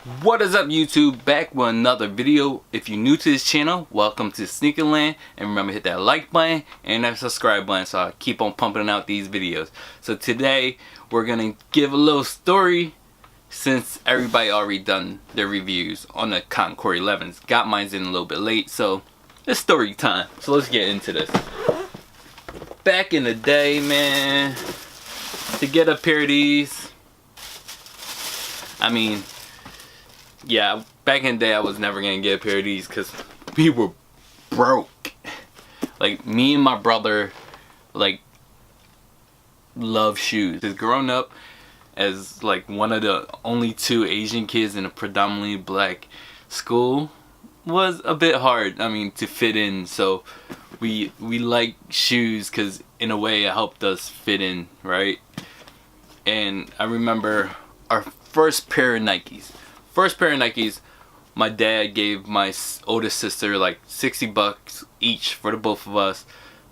What is up, YouTube? Back with another video. If you're new to this channel, welcome to Sneaker Land, and remember, hit that like button and that subscribe button so I keep on pumping out these videos. So today we're gonna give a little story, since everybody already done their reviews on the Concord 11s. Got mine in a little bit late, so it's story time. So let's get into this. Back in the day, man, to get a pair of these, I mean, yeah, back in the day I was never gonna get a pair of these because we were broke. Like, me and my brother, like, love shoes. Just growing up as like one of the only two Asian kids in a predominantly black school was a bit hard, I mean, to fit in. So we like shoes because in a way it helped us fit in, right? And I remember our first pair of Nikes. My dad gave my oldest sister like $60 each for the both of us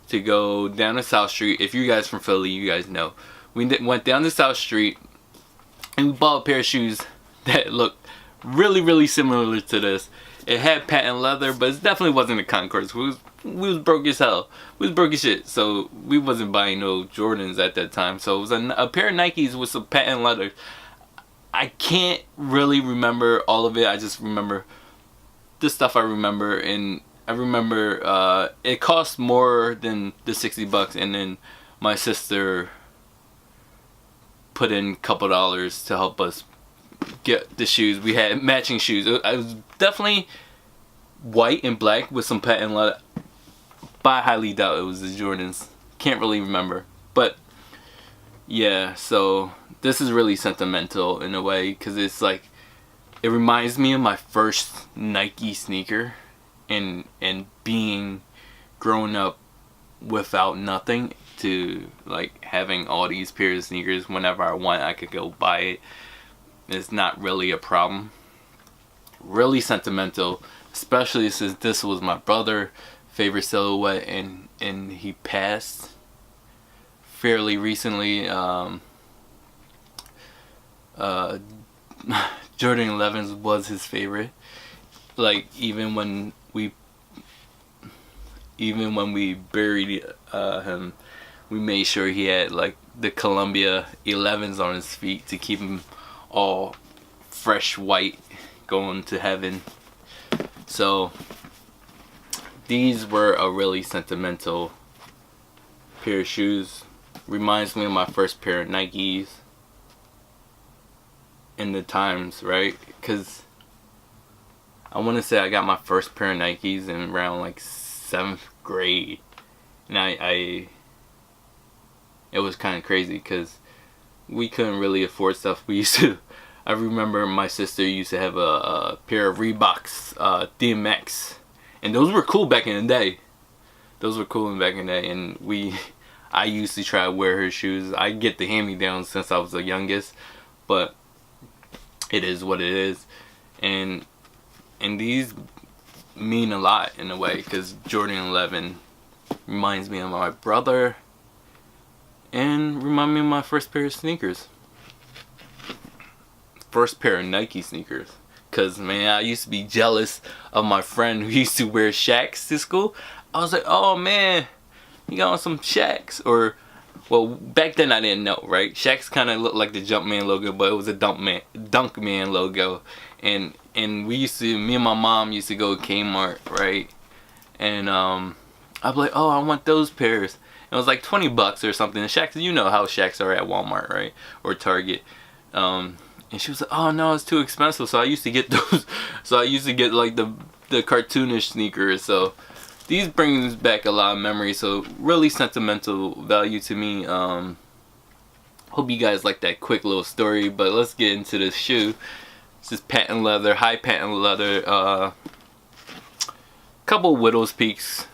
to go down to South Street. If you guys from Philly, you guys know. We went down to South Street and we bought a pair of shoes that looked really similar to this. It had patent leather, but it definitely wasn't a Concord. We was broke as hell. We was broke as shit. So we wasn't buying no Jordans at that time. So it was a pair of Nikes with some patent leather. I can't really remember all of it. I just remember the stuff I remember, and I remember it cost more than the $60, and then my sister put in a couple dollars to help us get the shoes. We had matching shoes. It was definitely white and black with some patent leather, but I highly doubt it was the Jordans. Can't really remember, but yeah, so this is really sentimental in a way because it's like, it reminds me of my first Nike sneaker and being growing up without nothing to like having all these pairs of sneakers. Whenever I want, I could go buy it. It's not really a problem. Really sentimental, especially since this was my brother's favorite silhouette, and he passed fairly recently. Jordan 11s was his favorite. Like, even when we buried him, we made sure he had like the Columbia 11s on his feet to keep him all fresh white going to heaven. So these were a really sentimental pair of shoes. Reminds me of my first pair of Nikes in the times, right? Because I want to say I got my first pair of Nikes in around like 7th grade, and it was kind of crazy because we couldn't really afford stuff. I remember my sister used to have a pair of Reeboks DMX, and those were cool back in the day. And I used to try to wear her shoes. I get the hand-me-downs since I was the youngest, but it is what it is. And these mean a lot in a way because Jordan 11 reminds me of my brother and remind me of my first pair of sneakers. First pair of Nike sneakers. Because, man, I used to be jealous of my friend who used to wear Shaqs to school. I was like, oh man, you got on some Shaqs. Or, well, back then I didn't know, right? Shaqs kind of looked like the Jumpman logo, but it was a Dunkman logo. And me and my mom used to go to Kmart, right? And I'd be like, oh, I want those pairs. And it was like $20 or something. And Shaqs, you know how Shaqs are at Walmart, right? Or Target. And she was like, oh no, it's too expensive. So I used to get those. So I used to get like the cartoonish sneakers. So these brings back a lot of memories. So really sentimental value to me. Hope you guys like that quick little story. But let's get into this shoe. This is patent leather, high patent leather. Couple widow's peaks.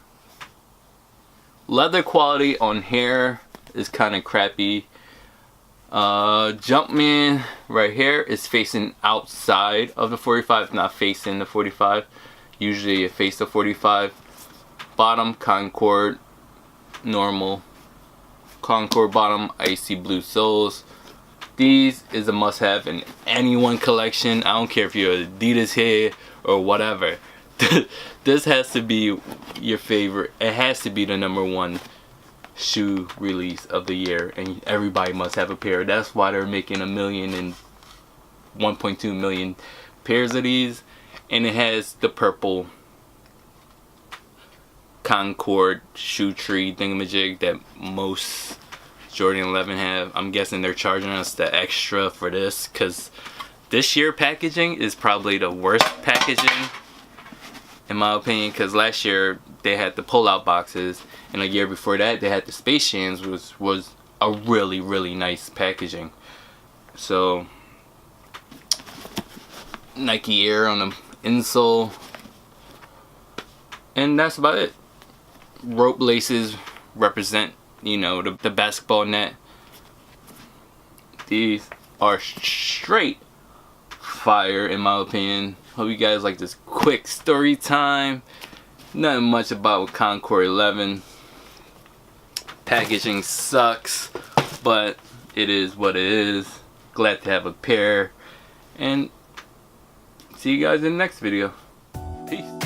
Leather quality on here is kind of crappy. Jumpman right here is facing outside of the 45, not facing the 45. Usually it faces the 45. Bottom Concord normal. Concord bottom, icy blue soles. These is a must-have in any one collection. I don't care if you're Adidas head or whatever. This has to be your favorite. It has to be the #1 shoe release of the year, and everybody must have a pair. That's why they're making 1 million and 1.2 million pairs of these. And it has the purple Concord shoe tree thingamajig that most Jordan 11 have. I'm guessing they're charging us the extra for this because this year packaging is probably the worst packaging in my opinion, because last year they had the pull-out boxes, and a year before that they had the Space Jams, which was a really nice packaging. So Nike Air on the insole, and that's about it. Rope laces represent, you know, the basketball net. These are straight fire in my opinion. Hope you guys like this quick story time. Nothing much about Concord 11. Packaging sucks, but it is what it is. Glad to have a pair, and see you guys in the next video. Peace.